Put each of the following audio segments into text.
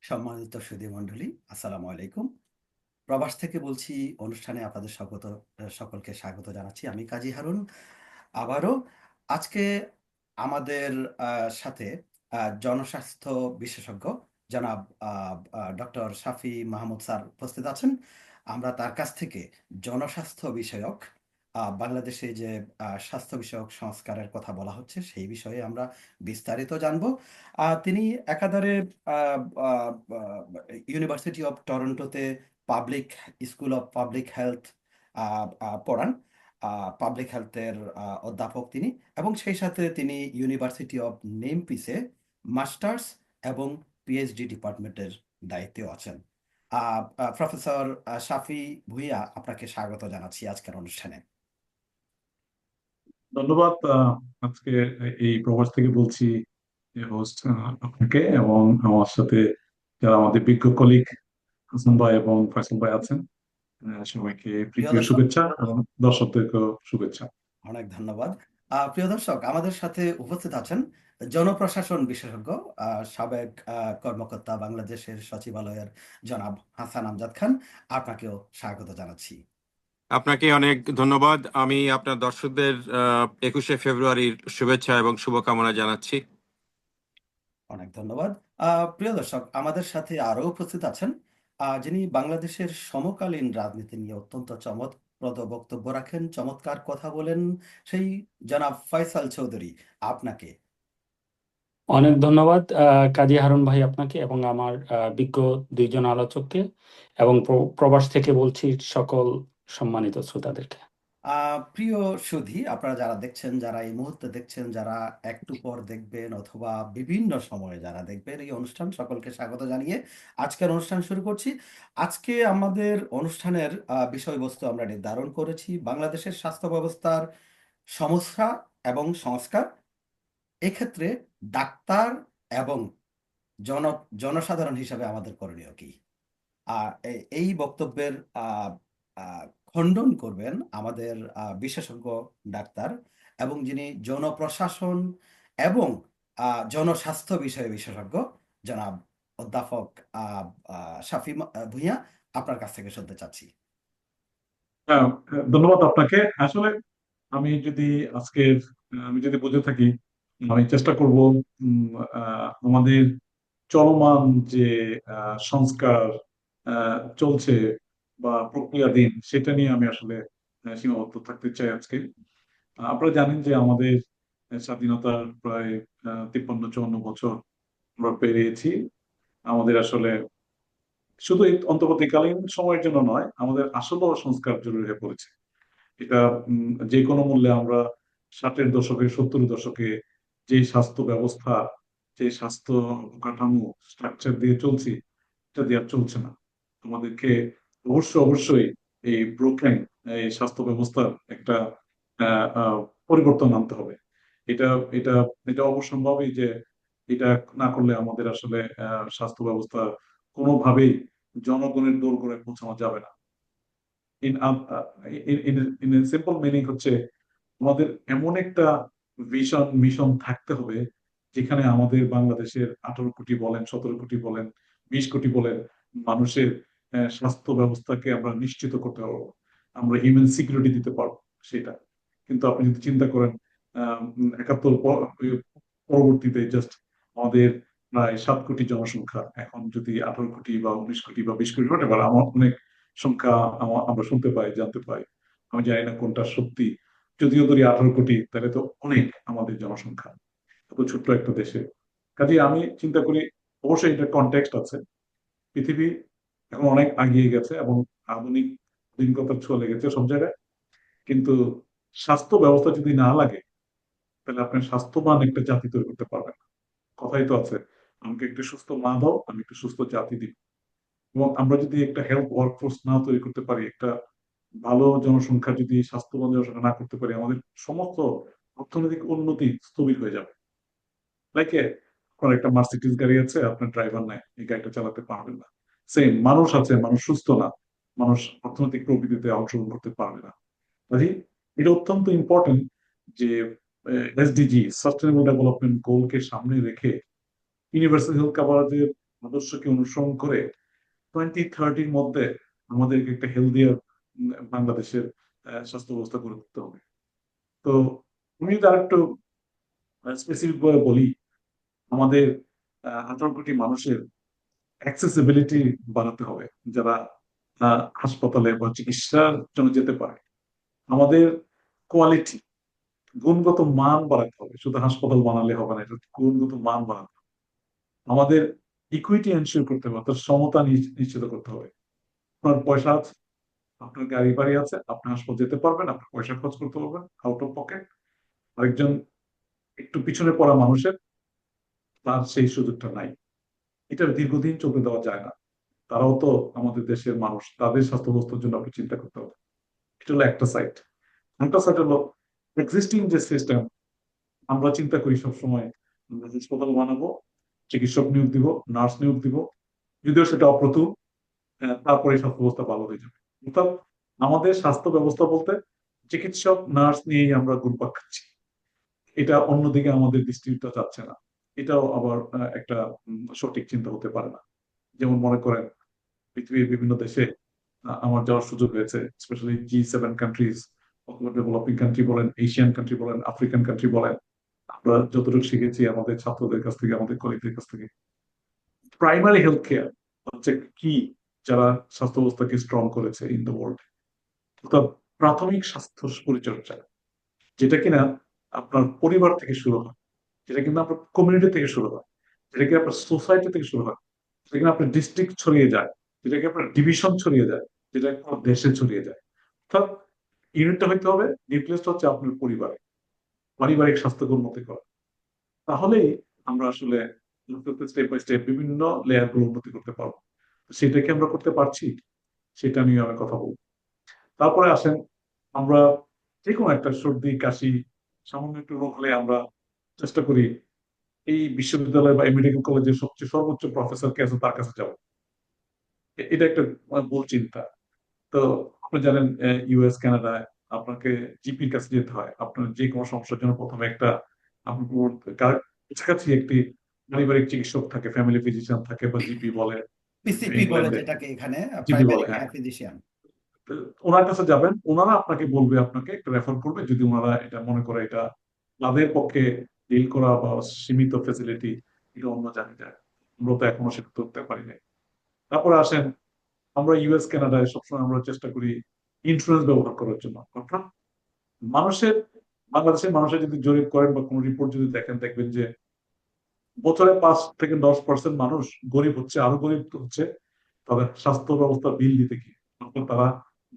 সম্মানিত সুধী মণ্ডলী, আসসালামু আলাইকুম। প্রবাস থেকে বলছি। অনুষ্ঠানে আপনাদের সকলকে স্বাগত জানাচ্ছি। আমি কাজী হারুন। আবারও আজকে আমাদের সাথে জনস্বাস্থ্য বিশেষজ্ঞ জনাব ডক্টর শাফি মাহমুদ স্যার উপস্থিত আছেন। আমরা তার কাছ থেকে জনস্বাস্থ্য বিষয়ক বাংলাদেশে যে স্বাস্থ্য বিষয়ক সংস্কারের কথা বলা হচ্ছে সেই বিষয়ে আমরা বিস্তারিত জানব। তিনি একাধারে ইউনিভার্সিটি অফ টরন্টোতে public school of public health পড়ান। পাবলিক হেলথের অধ্যাপক তিনি, এবং সেই সাথে তিনি ইউনিভার্সিটি অফ নেমপিসে মাস্টার্স এবং পিএইচডি ডিপার্টমেন্টের দায়িত্বেও আছেন। প্রফেসর শাফি ভুঁইয়া, আপনাকে স্বাগত জানাচ্ছি আজকের অনুষ্ঠানে। ধন্যবাদ। আজকে এই প্রবাস থেকে বলছি হোস্ট আপনাকে এবং আমার সাথে যারা আমাদের বিজ্ঞ কলিগ হাসান ভাই এবং ফয়সাল ভাই আছেন। সবাইকে প্রিয় প্রীতীয় দর্শক, শুভেচ্ছা এবং দর্শকদেরকেও শুভেচ্ছা। অনেক ধন্যবাদ। প্রিয় দর্শক, আমাদের সাথে উপস্থিত আছেন জনপ্রশাসন বিশেষজ্ঞ সাবেক কর্মকর্তা বাংলাদেশের সচিবালয়ের জনাব হাসান আমজাদ খান। আপনাকেও স্বাগত জানাচ্ছি। আপনাকে অনেক ধন্যবাদ। আমি আপনার দর্শকদের 21শে ফেব্রুয়ারির শুভেচ্ছা এবং শুভকামনা জানাচ্ছি। অনেক ধন্যবাদ। প্রিয় দর্শক, আমাদের সাথে আরও উপস্থিত আছেন যিনি বাংলাদেশের সমকালীন রাজনীতি নিয়ে অত্যন্ত চমকপ্রদ বক্তব্য রাখেন, চমৎকার কথা বলেন, সেই জনাব ফয়সাল চৌধুরী। আপনাকে অনেক ধন্যবাদ কাজী হারুন ভাই, আপনাকে এবং আমার বিজ্ঞ দুইজন আলোচককে, এবং প্রবাস থেকে বলছি সকল সম্মানিত শ্রোতাদেরকে। প্রিয় সুধী, আপনারা যারা দেখছেন, যারা এই মুহূর্তে দেখছেন, যারা একটু পর দেখবেন অথবা বিভিন্ন সময়ে যারা দেখবেন এই অনুষ্ঠান, সকলকে স্বাগত জানিয়ে আজকের অনুষ্ঠান শুরু করছি। আজকে আমাদের অনুষ্ঠানের বিষয়বস্তু আমরা নির্ধারণ করেছি বাংলাদেশের স্বাস্থ্য ব্যবস্থার সমস্যা এবং সংস্কার। এক্ষেত্রে ডাক্তার এবং জন জনসাধারণ হিসাবে আমাদের করণীয় কি। এই বক্তব্যের আহ, আহ, খণ্ডন করবেন আমাদের বিশেষজ্ঞ ডাক্তার, এবং যিনি জনপ্রশাসন এবং জনস্বাস্থ্য বিষয়ে বিশেষজ্ঞ জনাব অধ্যাপক শাফি ভুঁইয়া। আপনার কাছ থেকে শুনতে চাচ্ছি। হ্যাঁ, ধন্যবাদ আপনাকে। আসলে আমি যদি আজকে আমি যদি বুঝে থাকি, আমি চেষ্টা করব আমাদের চলমান যে সংস্কার চলছে বা প্রক্রিয়াধীন, সেটা নিয়ে আমি আসলে সীমাবদ্ধ থাকতে চাই আজকে। আপনারা জানেন যে আমাদের স্বাধীনতার প্রায় 53-54 বছর আমরা পেরিয়েছি। আমাদের আসলে শুধু এই অন্তর্বর্তীকালীন সময়ের জন্য নয়, আমাদের আসলেও সংস্কার জরুরি হয়ে পড়েছে। এটা যে কোনো মূল্যে আমরা 60-এর দশকে 70-এর দশকে যে স্বাস্থ্য ব্যবস্থা, যে স্বাস্থ্য কাঠামো স্ট্রাকচার দিয়ে চলছি, এটা দিয়ে আর চলছে না। আমাদেরকে অবশ্যই এই ব্রোকেন এই স্বাস্থ্য ব্যবস্থার একটা আহ, আহ, পরিবর্তন আনতে হবে। এটা এটা এটা অবশ্যম্ভাবী যে এটা না করলে আমাদের আসলে স্বাস্থ্য ব্যবস্থা কোনোভাবেই জনগণের দোরগোড়ায় পৌঁছানো যাবে না। ইন ইন সিম্পল মিনিং হচ্ছে, আমাদের এমন একটা ভিশন মিশন থাকতে হবে যেখানে আমাদের বাংলাদেশের 18 কোটি বলেন, 17 কোটি বলেন, 20 কোটি বলেন মানুষের স্বাস্থ্য ব্যবস্থাকে আমরা নিশ্চিত করতে পারবো, আমরা হিউম্যান সিকিউরিটি দিতে পারবো সেটা। কিন্তু আপনি যদি চিন্তা করেন 71 পরবর্তীতে জাস্ট আমাদের প্রায় 7 কোটি জনসংখ্যা, এখন যদি 18 কোটি বা 19 কোটি বা 20 কোটি হতে পারে, আমার অনেক সংখ্যা আমরা শুনতে পাই, জানতে পাই। আমি জানি না কোনটা সত্যি। যদিও ধরি 18 কোটি, তাহলে তো অনেক আমাদের জনসংখ্যা এত ছোট্ট একটা দেশে। কাজে আমি চিন্তা করি, অবশ্যই এটা কনটেক্সট আছে। পৃথিবী এখন অনেক এগিয়ে গেছে এবং আধুনিক আধুনিকতার ছোঁয়া লেগেছে সব জায়গায়, কিন্তু স্বাস্থ্য ব্যবস্থা যদি না লাগে, তাহলে আপনি স্বাস্থ্যবান একটা জাতি তৈরি করতে পারবেন না। কথাই তো আছে, আমাকে একটা সুস্থ মা দাও, আমি একটা সুস্থ জাতি দিব। এবং আমরা যদি একটা হেলথ ওয়ার্কফোর্স না তৈরি করতে পারি, একটা ভালো জনসংখ্যা যদি স্বাস্থ্যবান জনসংখ্যা না করতে পারি, আমাদের সমস্ত অর্থনৈতিক উন্নতি স্থবির হয়ে যাবে। লাইক আপনার একটা মার্সিডিজ গাড়ি আছে, আপনার ড্রাইভার নাই, এই গাড়িটা চালাতে পারবেন না। সেম মানুষ আছে, মানুষ সুস্থ না, মানুষ অর্থনৈতিক প্রবৃদ্ধিতে অংশগ্রহণ করতে পারবে না। কাজে এটা অত্যন্ত ইম্পর্টেন্ট যে এসডিজি সাস্টেনেবল ডেভেলপমেন্ট গোলকে সামনে রেখে ইউনিভার্সাল হেলথ কাভারেজের আদর্শকে অনুসরণ করে 2030-র মধ্যে আমাদেরকে একটা হেলদিয়ার বাংলাদেশের স্বাস্থ্য ব্যবস্থা গড়ে তুলতে হবে। তো আমি যদি আরেকটু স্পেসিফিক ভাবে বলি, আমাদের 18 কোটি মানুষের অ্যাক্সেসিবিলিটি বাড়াতে হবে, যারা হাসপাতালে বা চিকিৎসার জন্য যেতে পারে। আমাদের কোয়ালিটি, গুণগত মান বাড়াতে হবে, শুধু হাসপাতাল বানালে হবে না, এটা গুণগত মান বাড়াতে হবে। আমাদের ইকুইটি এনশিওর করতে হবে, অর্থাৎ সমতা নিশ্চিত করতে হবে। আপনার পয়সা আছে, আপনার গাড়ি বাড়ি আছে, আপনি হাসপাতাল যেতে পারবেন, আপনার পয়সা খরচ করতে পারবেন আউট অফ পকেট। আরেকজন একটু পিছনে পড়া মানুষের তার সেই সুযোগটা নাই। এটা দীর্ঘদিন চলতে দেওয়া যায় না। তারাও তো আমাদের দেশের মানুষ, তাদের স্বাস্থ্য ব্যবস্থার জন্য আপনি চিন্তা করতে হবে। এটা হলো একটা সাইড। একটা সাইড হলো এক্সিস্টিং যে সিস্টেম, আমরা চিন্তা করি সবসময় আমরা হাসপাতাল বানাবো, চিকিৎসক নিয়োগ দিব, নার্স নিয়োগ দিব, যদিও সেটা অপ্রতুল। তারপরে স্বাস্থ্য ব্যবস্থা ভালো হয়ে যাবে। অর্থাৎ আমাদের স্বাস্থ্য ব্যবস্থা বলতে চিকিৎসক নার্স নিয়েই আমরা ঘুরপাক খাচ্ছি। এটা অন্যদিকে আমাদের দৃষ্টিটা যাচ্ছে না। এটাও আবার একটা সঠিক চিন্তা হতে পারে না। যেমন মনে করেন পৃথিবীর বিভিন্ন দেশে আমার যাওয়ার সুযোগ হয়েছে, স্পেশালি G7 কান্ট্রিজ অথবা ডেভেলপিং কান্ট্রি বলেন, এশিয়ান কান্ট্রি বলেন, আফ্রিকান কান্ট্রি বলেন। আমরা যতটুকু শিখেছি আমাদের ছাত্রদের কাছ থেকে, আমাদের কলিগদের কাছ থেকে, প্রাইমারি হেলথ কেয়ার হচ্ছে কি, যারা স্বাস্থ্য ব্যবস্থাকে স্ট্রং করেছে ইন দ্য ওয়ার্ল্ড। অর্থাৎ প্রাথমিক স্বাস্থ্য পরিচর্যা, যেটা কিনা আপনার পরিবার থেকে শুরু হয়, যেটা কিন্তু আপনার কমিউনিটি থেকে শুরু হয়, যেটা কি আপনার সোসাইটি থেকে শুরু হয়, যেটা কিনা আপনার ডিস্ট্রিক্ট ছড়িয়ে যায়, যেটা কি আপনার ডিভিশন ছড়িয়ে যায়, যেটা আপনার দেশে ছড়িয়ে যায়। অর্থাৎ ইউনিটটা হইতে হবে, নিউক্লিয়াসটা হচ্ছে আপনার পরিবারে, পারিবারিক স্বাস্থ্যকে উন্নতি করা। তাহলেই আমরা আসলে স্টেপ বাই স্টেপ বিভিন্ন লেয়ার গুলো উন্নতি করতে পারবো। সেটাকে আমরা করতে পারছি, সেটা নিয়ে আমি কথা বলবো। তারপরে আসেন, আমরা যে কোনো একটা সর্দি কাশি সামান্য একটু রোগ হলে আমরা চেষ্টা করি এই বিশ্ববিদ্যালয় বা এই মেডিকেল কলেজের সবচেয়ে সর্বোচ্চ প্রফেসর কে আছে তার কাছে যাবো। এটা একটা ভুল চিন্তা। তো আপনি জানেন ইউএস কানাডায় আপনাকে জিপির কাছে যেতে হয় আপনার যে কোনো সমস্যার জন্য। প্রথমে একটা আপনার কাছাকাছি একটি পারিবারিক চিকিৎসক থাকে, ফ্যামিলি ফিজিশিয়ান থাকে, বা জিপি বলে পিসিপি বলে ইংল্যান্ডে, যেটাকে এখানে, জিপি প্রাইমারি বলে, হ্যাঁ। Care physician. তো ওনার কাছে যাবেন, ওনারা আপনাকে বলবে, আপনাকে একটা রেফার করবে যদি ওনারা এটা মনে করে এটা তাদের পক্ষে ডিল করা বা সীমিত ফেসিলিটি এটা অন্য জায়গায় যায়। আমরা তো এখনো সেটা করতে পারি নাই। তারপরে আসেন, আমরা ইউএস কানাডায় সবসময় আমরা চেষ্টা করি ইন্স্যুরেন্স ব্যবহার করার জন্য। অর্থাৎ মানুষের, বাংলাদেশের মানুষের যদি জরিপ করেন বা কোনো রিপোর্ট যদি দেখেন, দেখবেন যে বছরে 5 থেকে 10% মানুষ গরিব হচ্ছে, আরো গরিব হচ্ছে তাদের স্বাস্থ্য ব্যবস্থা বিল দিতে গিয়ে। অর্থাৎ তারা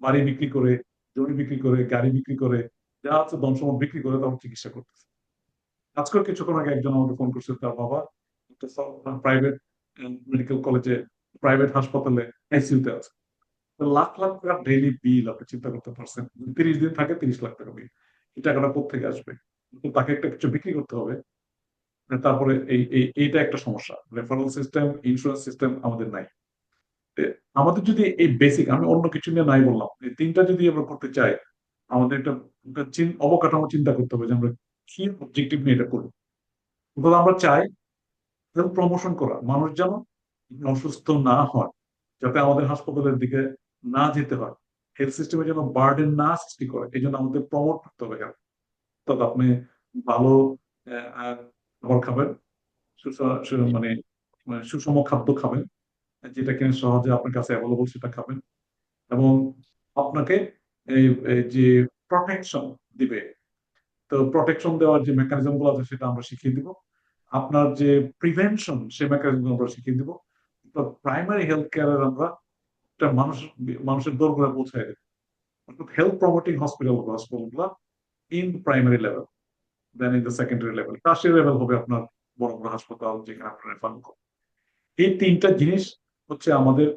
বাড়ি বিক্রি করে, জমি বিক্রি করে, গাড়ি বিক্রি করে, যা আছে ধন সম্পদ বিক্রি করে তখন চিকিৎসা করতেছে। আজকেও কিছুক্ষণ আগে একজন আমাকে ফোন করছে, তার বাবা একটা প্রাইভেট মেডিকেল কলেজে, প্রাইভেট হাসপাতালে আইসিইউতে আছে। তো লাখ লাখ টাকার ডেইলি বিল, আপনি চিন্তা করতে পারছেন, 30 দিন থাকে 30 লাখ টাকা বিল। এই টাকাটা কোথেকে আসবে? তো তাকে একটা কিছু বিক্রি করতে হবে। তারপরে এইটা একটা সমস্যা, রেফারেল সিস্টেম, ইন্স্যুরেন্স সিস্টেম আমাদের নাই। আমাদের যদি এই বেসিক, আমি অন্য কিছু নিয়ে নাই বললাম, এই তিনটা যদি আমরা করতে চাই, আমাদের একটা অবকাঠামো চিন্তা করতে হবে যে আমরা কি অবজেক্টিভ নিয়ে এটা করবো। আমরা চাই প্রমোশন করা, মানুষ যেন অসুস্থ না হয়, যাতে আমাদের হাসপাতালের দিকে না যেতে হয়, হেলথ সিস্টেমে যেন বার্ডেন না সৃষ্টি করে, এই জন্য আমাদের প্রমোট করতে হবে। অর্থাৎ আপনি ভালো খাবার খাবেন, মানে সুষম খাদ্য খাবেন, যেটা কিনা সহজে আপনার কাছে অ্যাভেলেবল সেটা খাবেন, এবং আপনাকে এই যে প্রটেকশন দিবে, তো প্রটেকশন দেওয়ার যে মেকানিজম গুলো আছে সেটা আমরা শিখিয়ে দিব। আপনার যে প্রিভেনশন, সে মেকানিজম আমরা শিখিয়ে দিব। প্রাইমারি হেলথ কেয়ারের আমরা একটা মানুষের দোরগোড়ায় পৌঁছায় দেব। অর্থাৎ হেলথ প্রমোটিং হসপিটাল গুলা in primary level, then in the secondary level, tertiary level হবে আপনার বড় বড় হাসপাতাল, যেখানে আপনার রেফার করেন। এই তিনটা জিনিস হচ্ছে আমাদের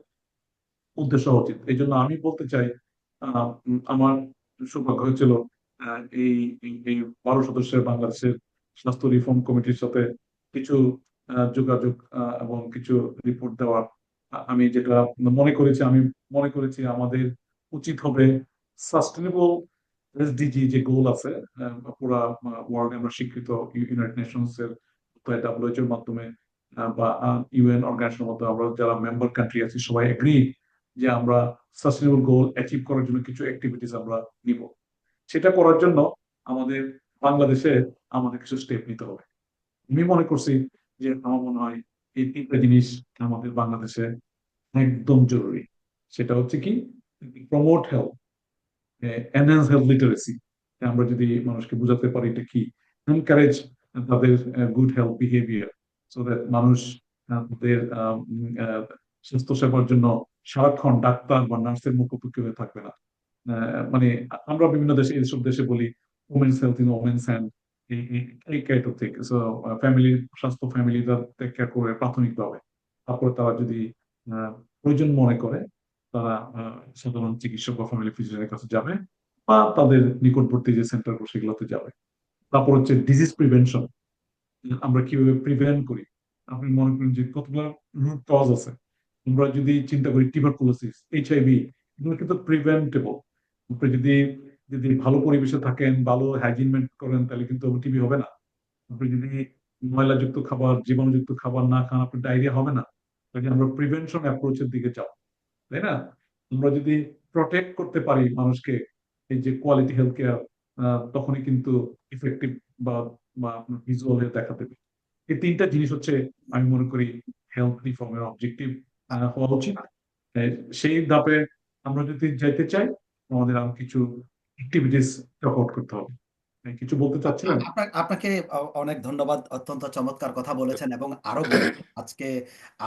উদ্দেশ্য হওয়া উচিত। এই জন্য আমি বলতে চাই, আমার সৌভাগ্য হয়েছিল এই এই 12 সদস্যের বাংলাদেশের স্বাস্থ্য রিফর্ম কমিটির সাথে কিছু যোগাযোগ এবং কিছু রিপোর্ট দেওয়ার। আমি যেটা মনে করেছি আমাদের উচিত হবে সাস্টেনেবল এসডিজি যে গোল আছে, পুরা ওয়ার্ল্ড আমরা স্বীকৃত, ইউনাইটেড নেশনস এর, WHO এর মাধ্যমে বা ইউএন অর্গানাইজেশনের মতো আমরা যারা মেম্বার কান্ট্রি আছি সবাই এগ্রি যে আমরা সাস্টেনেবল গোল অ্যাচিভ করার জন্য কিছু অ্যাক্টিভিটিস আমরা নিব। সেটা করার জন্য আমাদের বাংলাদেশে আমাদের কিছু স্টেপ নিতে হবে। আমি মনে করছি যে আমার মনে হয় এই তিনটা জিনিস আমাদের বাংলাদেশে একদম জরুরি। সেটা হচ্ছে কি, promote health, enhance health literacy. আমরা যদি মানুষকে বোঝাতে পারি এটা কি, এনকারেজ তাদের good health behaviour, so that মানুষ তাদের স্বাস্থ্য সেবার জন্য সারাক্ষণ ডাক্তার বা নার্সের মুখোমুখি হয়ে থাকবে না। মানে আমরা বিভিন্ন দেশে, এইসব দেশে বলি women's health in women's hand, এই কাইন্ড অফ থিং। সো ফ্যামিলির স্বাস্থ্য ফ্যামিলিরা টেক কেয়ার করে প্রাথমিকভাবে, তারপরে তারা যদি প্রয়োজন মনে করে তারা সাধারণ চিকিৎসক বা ফ্যামিলি ফিজিশিয়ানের কাছে যাবে বা তাদের নিকটবর্তী যে সেন্টার সেগুলোতে যাবে। তারপর হচ্ছে ডিজিজ প্রিভেনশন, আমরা কিভাবে প্রিভেন্ট করি। আপনি মনে করেন যে কতগুলো রুট কজ আছে। আমরা যদি চিন্তা করি টিউবারকুলোসিস, এইচআইভি, এগুলো কিন্তু প্রিভেন্টেবল। আপনি যদি যদি ভালো পরিবেশে থাকেন, ভালো হাইজিন মেনটেন করেন, তাহলে কিন্তু টিবি হবে না। আপনি যদি ময়লাযুক্ত খাবার, জীবাণুযুক্ত খাবার না খান, আপনার ডায়রিয়া হবে না। কাজে আমরা প্রিভেনশন অ্যাপ্রোচের দিকে যাব, তাই না? আমরা যদি প্রটেক্ট করতে পারি মানুষকে, এই যে কোয়ালিটি হেলথ কেয়ার, তখনই কিন্তু ইফেক্টিভ বা বা আপনার ভিজুয়াল হেলথ দেখা দেবে। এই তিনটা জিনিস হচ্ছে আমি মনে করি হেলথ রিফর্মের অবজেক্টিভ হওয়া উচিত। আহ, সেই ধাপে আমরা যদি যাইতে চাই, আমাদের আরো কিছু অ্যাক্টিভিটিস আউট করতে হবে। কিছু বলতে চাচ্ছিলেন? আপনাকে অনেক ধন্যবাদ। অত্যন্ত চমৎকার কথা বলেছেন এবং আরো বলবেন। আজকে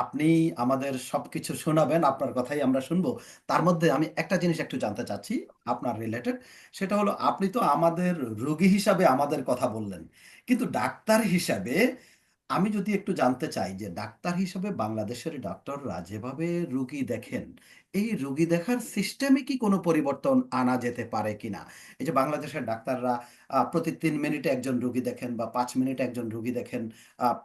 আপনি আমাদের সবকিছু শোনাবেন, আপনার কথাই আমরা শুনবো। তার মধ্যে আমি একটা জিনিস একটু জানতে চাচ্ছি আপনার রিলেটেড। সেটা হলো, আপনি তো আমাদের রোগী হিসাবে আমাদের কথা বললেন, কিন্তু ডাক্তার হিসাবে আমি যদি একটু জানতে চাই যে ডাক্তার হিসাবে বাংলাদেশের ডাক্তাররা যেভাবে রুগী দেখেন, এই রুগী দেখার সিস্টেমে কি কোনো পরিবর্তন আনা যেতে পারে কিনা। এই যে বাংলাদেশের ডাক্তাররা প্রতি 3 মিনিটে একজন রুগী দেখেন বা 5 মিনিটে একজন রুগী দেখেন,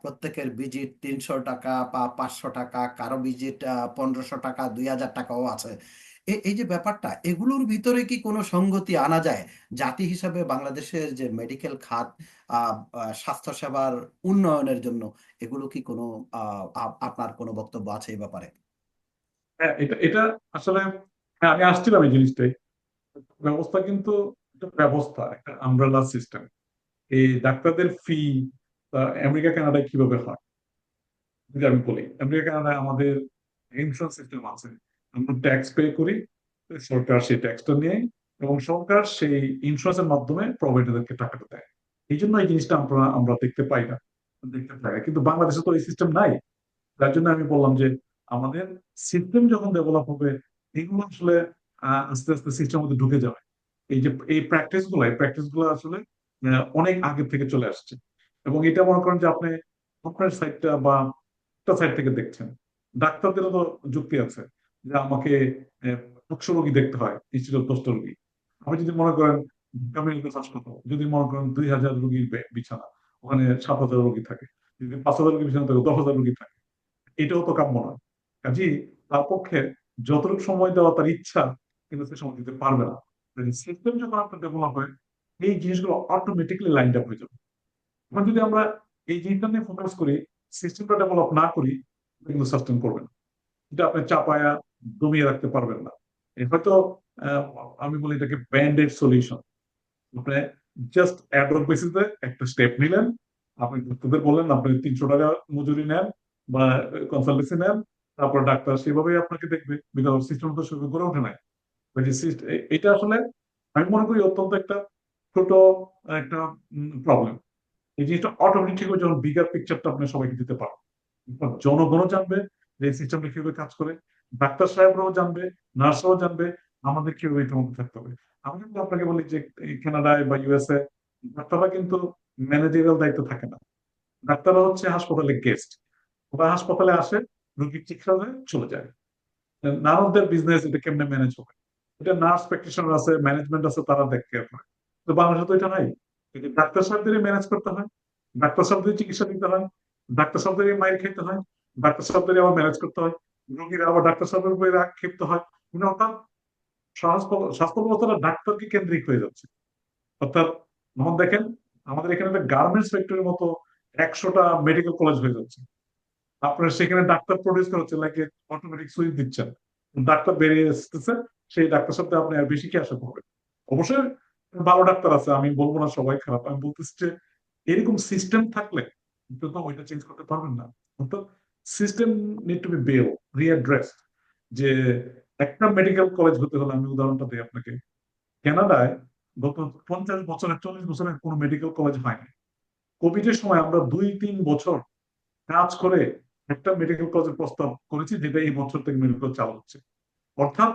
প্রত্যেকের ভিজিট 300 টাকা বা 500 টাকা, কারো ভিজিট 1500 টাকা, 2000 টাকাও আছে। এই যে ব্যাপারটা, এগুলোর ভিতরে কি কোনো সঙ্গতি আনা যায় জাতি হিসাবে বাংলাদেশের যে মেডিকেল খাত, স্বাস্থ্যসেবার উন্নয়নের জন্য? এগুলো কি কোনো আপনার কোনো বক্তব্য আছে এই ব্যাপারে? হ্যাঁ, এটা এটা আসলে, হ্যাঁ, আমি আসছিলাম এই জিনিসটাই। ব্যবস্থা কিন্তু একটা ব্যবস্থা, একটা আমব্রেলা সিস্টেম। এই ডাক্তারদের ফি আমেরিকা কানাডায় কিভাবে হয় যদি আমি বলি। আমেরিকা কানাডায় আমাদের ইন্স্যুরেন্স সিস্টেম আছে। আমরা ট্যাক্স পে করি, সরকার সেই ট্যাক্সটা নিয়ে, এবং সরকার সেই ইন্স্যুরেন্সের মাধ্যমে প্রোভাইডারদেরকে টাকাটা দেয়। এই জন্য এই জিনিসটা আমরা আমরা দেখতে পাই না, দেখতে পাই না। কিন্তু বাংলাদেশে তো এই সিস্টেম নাই। তার জন্য আমি বললাম যে আমাদের সিস্টেম যখন ডেভেলপ হবে, এগুলো আসলে আস্তে আস্তে সিস্টেমের মধ্যে ঢুকে যাবে। এই যে এই প্র্যাকটিস গুলো আসলে অনেক আগে থেকে চলে আসছে। এবং এটা মনে করেন যে আপনি আপনার সাইডটা বা একটা সাইড থেকে দেখছেন, ডাক্তারদেরও তো যুক্তি আছে যে আমাকে 100 রোগী দেখতে হয় ইনস্টিটিউট অফ 10টা রোগী। আপনি যদি মনে করেন ঢাকা মেডিকেল হাসপাতাল, যদি মনে করেন 2000 রোগীর বিছানা, ওখানে 7000 রোগী থাকে। যদি 5000 রোগী বিছানা থাকে, 10,000 রোগী থাকে। এটাও তো কাম্য নয়। কাজেই তার পক্ষে যতটুকু সময় দেওয়া তার ইচ্ছা, কিন্তু সে সময় দিতে পারবে না। সিস্টেম যখন আপনার ডেভেলপ হয়, এই জিনিসগুলো অটোমেটিক্যালি লাইন আপ হয়ে যাবে। এখন যদি আমরা এই জিনিসটা নিয়ে ফোকাস করি, সিস্টেমটা ডেভেলপ না করি, এটা কিন্তু সাস্টেন করবে না। এটা আপনি চাপায়া দমিয়ে রাখতে পারবেন না। হয়তো আহ, আমি বলি এটাকে ব্যান্ডেড সলিউশন। আপনি জাস্ট অ্যাডহক বেসিসে একটা স্টেপ নিলেন, আপনি ডাক্তারদের বললেন আপনি 300 টাকা মজুরি নেন বা কনসালটেন্সি নেন, তারপর ডাক্তার সেভাবেই আপনাকে দেখবে, বিকজ সিস্টেম তো সেভাবে গড়ে ওঠে নাই। এটা আসলে আমি মনে করি অত্যন্ত একটা ছোট একটা প্রবলেম। এই জিনিসটা অটোমেটিক ঠিক হবে যখন বিগার পিকচারটা আপনি সবাইকে দিতে পারবেন। জনগণও জানবে যে এই সিস্টেমটা কিভাবে কাজ করে, ডাক্তার সাহেবরাও জানবে, নার্সরাও জানবে আমাদের কিভাবে এটার মধ্যে থাকতে হবে। আমি কিন্তু আপনাকে বলি যে এই কানাডায় বা ইউএসএ ডাক্তাররা কিন্তু ম্যানেজারিয়াল দায়িত্ব থাকে না। ডাক্তাররা হচ্ছে হাসপাতালে গেস্ট। ওরা হাসপাতালে আসে, রোগীর চিকিৎসা হয়ে চলে যায়। নান অফ দেয়ার বিজনেস এটা কেমনে ম্যানেজ হবে। এটা নার্স প্র্যাকটিশনার আছে, ম্যানেজমেন্ট আছে, তারা দেখে করে। তো বাংলাদেশে তো এটা নাই। কিন্তু ডাক্তার সাহেবদেরই ম্যানেজ করতে হয়, ডাক্তার সাহেবদের চিকিৎসা দিতে হয়, ডাক্তার সাহেবদেরই মাইর খেতে হয়, ডাক্তার সাহেবদেরই আবার ম্যানেজ করতে হয়, রোগীরা আবার ডাক্তার সাহেবের উপরে রাগ ক্ষিপ্ত হয়। মানে অর্থাৎ স্বাস্থ্য ব্যবস্থাটা ডাক্তারকে কেন্দ্রিক হয়ে যাচ্ছে। অর্থাৎ যেমন দেখেন, আমাদের এখানে একটা গার্মেন্টস ফ্যাক্টরির মতো 100টা মেডিকেল কলেজ হয়ে যাচ্ছে। আপনার সেখানে ডাক্তার প্রডিউস করা হচ্ছে, লাইক অটোমেটিক সুইচ দিচ্ছেন, ডাক্তার বেরিয়ে আসতেছে, সেই ডাক্তার সাথে আপনি আর বেশি কি আশা করবেন? অবশ্যই ভালো ডাক্তার আছে, আমি বলবো না সবাই খারাপ, আমি বলতেছি যে এরকম সিস্টেম থাকলে কিন্তু তো ওইটা চেঞ্জ করতে পারবেন না। অর্থাৎ সিস্টেম নিড টু বি রিঅ্যাড্রেসড। যে একটা মেডিকেল কলেজ হতে হলে, আমি উদাহরণটা দিই আপনাকে, কানাডায় গত 50 বছরে 40 বছরের কোনো মেডিকেল কলেজ হয়নি। কোভিড এর সময় আমরা 2-3 বছর কাজ করে একটা মেডিকেল কলেজের প্রস্তাব করেছি, যেটা এই বছর থেকে মেডিকেল চালু হচ্ছে। অর্থাৎ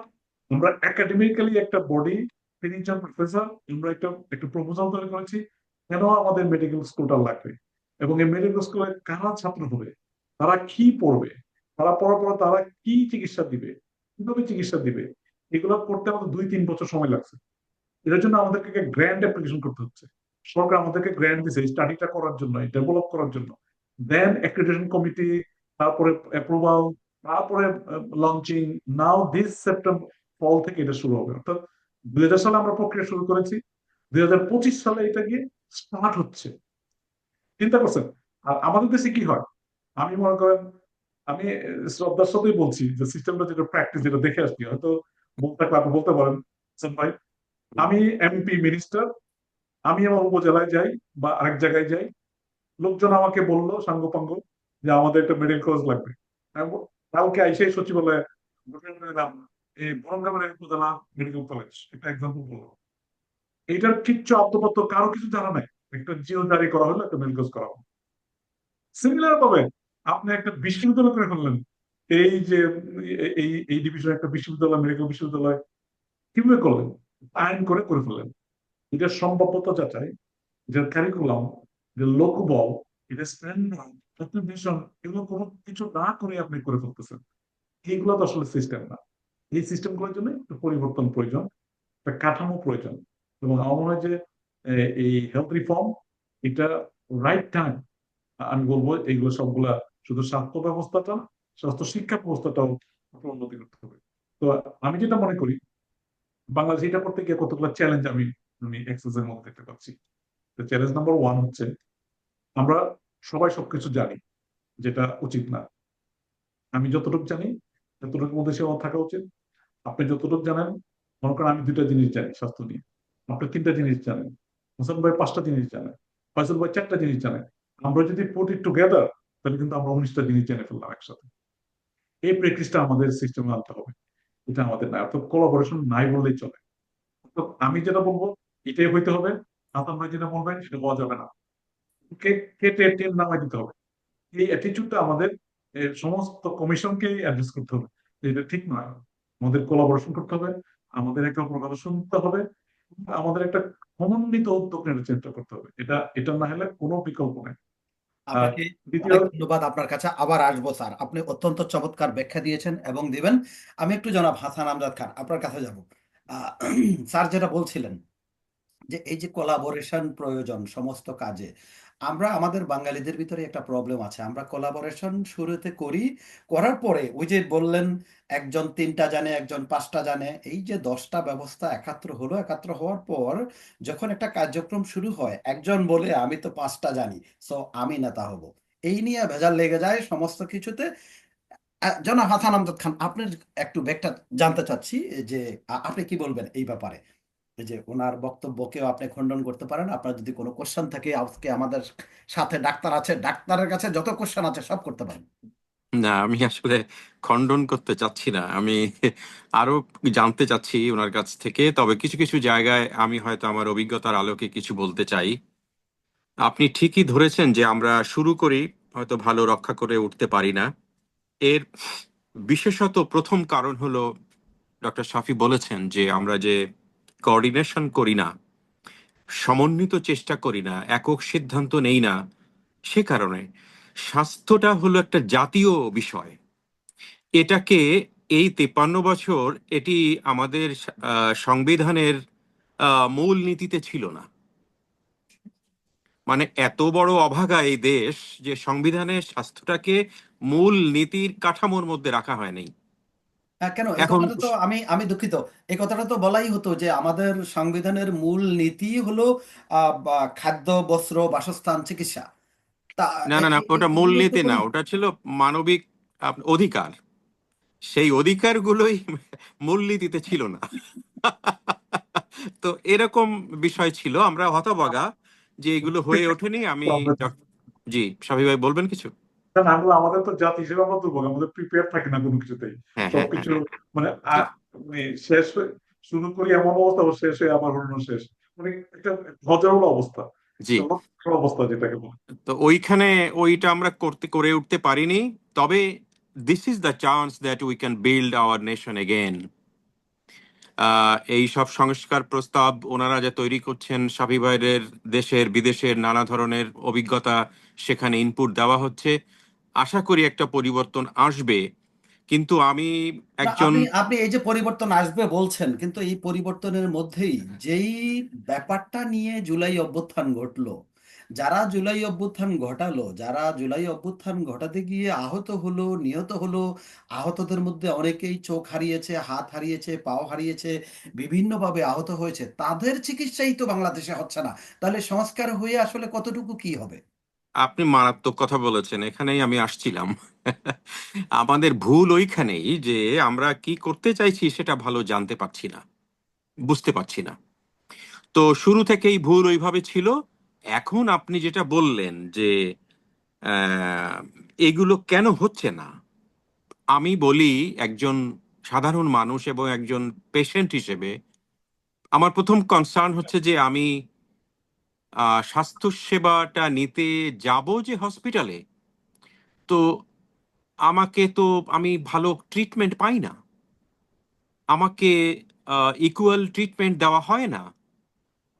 আমরা একাডেমিক্যালি একটা বডি, 3 জন প্রফেসর, আমরা একটা একটা প্রপোজাল তৈরি করেছি কেন আমাদের মেডিকেল স্কুলটা লাগবে, এবং এই মেডিকেল স্কুলে কারা ছাত্র হবে, তারা কি পড়বে, তারা পড়ার পর তারা কি চিকিৎসা দিবে, কিভাবে চিকিৎসা দিবে, এগুলো করতে আমাদের 2-3 বছর সময় লাগছে। এটার জন্য আমাদেরকে গ্র্যান্ড অ্যাপ্লিকেশন করতে হচ্ছে। সরকার আমাদেরকে গ্র্যান্ট দিছে এই স্টাডিটা করার জন্য, ডেভেলপ করার জন্য। দেন অ্যাক্রিডিটেশন কমিটি, তারপরে অ্যাপ্রুভাল, তারপরে লঞ্চিং। নাও দিস সেপ্টেম্বর, ফল থেকে এটা শুরু হবে। অর্থাৎ 2000 সালে আমরা প্রক্রিয়া শুরু করেছি, 2025 সালে এটা গিয়ে স্টার্ট হচ্ছে। চিন্তা করছেন? আর আমাদের দেশে কি হয়, আমি মনে করেন, আমি শ্রদ্ধার সাথেই বলছি যে সিস্টেমটা যেটা প্র্যাকটিস, যেটা দেখে আসছি, হয়তো বলতে থাকলে আপনি বলতে পারেন হোসেন ভাই, আমি এমপি মিনিস্টার, আমি আমার উপজেলায় যাই বা আরেক জায়গায় যাই, লোকজন আমাকে বললো সাঙ্গপাঙ্গ যে আমাদের একটা মেডিকেল কলেজ লাগবে। আমি কালকে আইসে সচিবালয়ে ঘোষণা করে দিলাম, এই বরঙ্গাবাড়ি উপজেলা মেডিকেল কলেজ, একটা এক্সাম্পল বলবো। এইটার কিচ্ছু আদ্যপাত্য কারো কিছু জানা নাই, একটা জিও জারি করা হলো, একটা মেডিকেল কলেজ করা হলো। সিমিলার ভাবে আপনি একটা বিশ্ববিদ্যালয় করে ফেললেন, এই যে এই ডিভিশন একটা বিশ্ববিদ্যালয়, মেডিকেল বিশ্ববিদ্যালয় কিভাবে করলেন? আইন করে করে ফেললেন। এটা সম্ভাব্যতা যাচাই, এটার কারিকুলাম, যে লোকবল, এটা স্ট্যান্ডার্ড, এগুলো কোনো কিছু না করে আপনি করে ফেলতেছেন। এইগুলো তো আসলে সিস্টেম না। এই সিস্টেম গুলোর জন্য একটু পরিবর্তন প্রয়োজন, একটা কাঠামো প্রয়োজন। এবং আমার মনে হয় যে এই হেলথ রিফর্ম, এটা রাইট টাইম। আমি বলবো এইগুলো সবগুলা, শুধু স্বাস্থ্য ব্যবস্থাটা না, স্বাস্থ্য শিক্ষা ব্যবস্থাটাও উন্নতি করতে হবে। তো আমি যেটা মনে করি, বাংলাদেশ এটা করতে গিয়ে কতগুলো চ্যালেঞ্জ আমি এক্সেস এর মধ্যে দেখতে পাচ্ছি। চ্যালেঞ্জ নাম্বার 1 হচ্ছে, আমরা সবাই সবকিছু জানি, যেটা উচিত না। আমি যতটুকু জানি ততটুকুর মধ্যে সীমা থাকা উচিত। আপনি যতটুকু জানেন, মনে করেন আমি 2টা জিনিস জানি স্বাস্থ্য নিয়ে, আপনি 3টা জিনিস জানেন, হোসেন ভাই 5টা জিনিস জানেন, ফয়সল ভাই 4টা জিনিস জানেন। আমরা যদি পুট ইট টুগেদার, তাহলে কিন্তু আমরা 19টা জিনিস জেনে ফেললাম একসাথে। এই প্র্যাকটিসটা আমাদের সিস্টেমে আনতে হবে। এটা আমাদের নাই, অর্থাৎ কোলাবোরেশন নাই বললেই চলে। অর্থাৎ আমি যেটা বলবো এটাই হইতে হবে, হাসান ভাই যেটা বলবেন সেটা হওয়া যাবে না। কেটে টেন নামাই দিতে হবে। এই অ্যাটিটিউডটা আমাদের সমস্ত কমিশনকেই অ্যাড্রেস করতে হবে, যে এটা ঠিক নয়। আমাদের কোলাবোরেশন করতে হবে, আমাদের একে অপরের কথা শুনতে হবে, আমাদের একটা সমন্বিত উদ্যোগ নেওয়ার চেষ্টা করতে হবে। এটা না হলে কোনো বিকল্প নেই। আর আপনাকে দ্বিতীয়, অনেক ধন্যবাদ। আপনার কাছে আবার আসবো স্যার, আপনি অত্যন্ত চমৎকার ব্যাখ্যা দিয়েছেন এবং দিবেন। আমি একটু জনাব হাসান আমজাদ খান আপনার কাছে যাব। আহ, স্যার যেটা বলছিলেন যে এই যে কোলাবোরেশন প্রয়োজন সমস্ত কাজে, আমরা আমাদের বাঙালিদের ভিতরে একটা প্রবলেম আছে, আমরা কোলাবোরেশন শুরুতে করি, করার পরে ওই যে বললেন একজন 3টা জানে, একজন 5টা জানে, এই যে 10টা ব্যবস্থা একাত্র হলো, একাত্র হওয়ার পর যখন একটা কার্যক্রম শুরু হয়, একজন বলে আমি তো 5টা জানি, সো আমি নেতা হব। এই নিয়ে ভেজাল লেগে যায় সমস্ত কিছুতে। জনাব হাসান আমজাদ খান, আপনার একটু ব্যাখ্যা জানতে চাচ্ছি যে আপনি কি বলবেন এই ব্যাপারে। এই যে ওনার বক্তব্যকেও আপনি খণ্ডন করতে পারেন, আপনার যদি কোনো কোশ্চেন থাকে, আজকে আমাদের সাথে ডাক্তার আছে, ডাক্তারের কাছে যত কোশ্চেন আছে সব করতে পারেন। না, আমি আসলে খণ্ডন করতে চাচ্ছি না, আমি আরো জানতে চাচ্ছি ওনার কাছ থেকে। তবে কিছু কিছু জায়গায় আমি হয়তো আমার অভিজ্ঞতার আলোকে কিছু বলতে চাই। আপনি ঠিকই ধরেছেন যে আমরা শুরু করি, হয়তো ভালো রক্ষা করে উঠতে পারি না। এর বিশেষত প্রথম কারণ হলো, ডক্টর শাফি বলেছেন যে আমরা যে কোঅর্ডিনেশন করি না, সমন্বিত চেষ্টা করি না, একক সিদ্ধান্ত নেই না। সে কারণে স্বাস্থ্যটা হলো একটা জাতীয় বিষয়। এটাকে এই 53 বছর এটি আমাদের সংবিধানের মূল নীতিতে ছিল না। মানে এত বড় অভাগা এই দেশ যে সংবিধানের স্বাস্থ্যটাকে মূল নীতির কাঠামোর মধ্যে রাখা হয়নি। কেন এই এখন কথাটা তো আমি আমি দুঃখিত, এই কথাটা তো বলাই হতো যে আমাদের সংবিধানের মূল নীতি হলো খাদ্য, বস্ত্র, বাসস্থান, চিকিৎসা। তা না না না, ওটা এগুলো তো মূলনীতি না, কোনো ওটা ছিল মানবিক অধিকার। সেই অধিকারগুলোই মূলনীতিতে ছিল না। তো এরকম বিষয় ছিল, আমরা হতবাগা যে এগুলো হয়ে ওঠেনি। আমি জি, শাফি ভাই বলবেন কিছু? কারণ আমরা আমাদের তো জাতি হিসেবে আমরা দুর্বল, আমাদের প্রিপেয়ার থাকি না কোনো কিছুতেই। হ্যাঁ হ্যাঁ হ্যাঁ, সবকিছু মানে ঠিক। মানে শেষ শুরু করি এমন অবস্থা, আবার শেষ হয়ে আবার হলো শেষ, মানে একটা হজরল অবস্থা, জি, একটা অবস্থা যেটাকে বলে। তো ওইখানে ওইটা আমরা করে উঠতে পারিনি। তবে this is the chance that we can build our nation again. এই সব সংস্কার প্রস্তাব ওনারা যে তৈরি করছেন, শাফি ভাইয়ের দেশের বিদেশের নানা ধরনের অভিজ্ঞতা সেখানে ইনপুট দেওয়া হচ্ছে। আশা করি একটা পরিবর্তন আসবে। কিন্তু আমি না, একজন, আপনি আপনি এই যে পরিবর্তন আসবে বলছেন, কিন্তু এই পরিবর্তনের মধ্যেই যেই ব্যাপারটা নিয়ে জুলাই অভ্যুত্থান ঘটলো, যারা জুলাই অভ্যুত্থান ঘটালো, যারা জুলাই অভ্যুত্থান ঘটাতে গিয়ে আহত হলো, নিহত হলো, আহতদের মধ্যে অনেকেই চোখ হারিয়েছে, হাত হারিয়েছে, পাও হারিয়েছে, বিভিন্নভাবে আহত হয়েছে, তাদের চিকিৎসাই তো বাংলাদেশে হচ্ছে না। তাহলে সংস্কার হয়ে আসলে কতটুকু কি হবে? আপনি মারাত্মক কথা বলেছেন, এখানেই আমি আসছিলাম। আমাদের ভুল ওইখানেই যে আমরা কি করতে চাইছি সেটা ভালো জানতে পারছি না, বুঝতে পারছি না। তো শুরু থেকেই ভুল ওইভাবে ছিল। এখন আপনি যেটা বললেন যে আহ, এগুলো কেন হচ্ছে না, আমি বলি একজন সাধারণ মানুষ এবং একজন পেশেন্ট হিসেবে আমার প্রথম কনসার্ন হচ্ছে যে আমি স্বাস্থ্য সেবাটা নিতে যাব যে হসপিটালে, তো আমাকে তো আমি ভালো ট্রিটমেন্ট পাই না, আমাকে ইকুয়াল ট্রিটমেন্ট দেওয়া হয় না,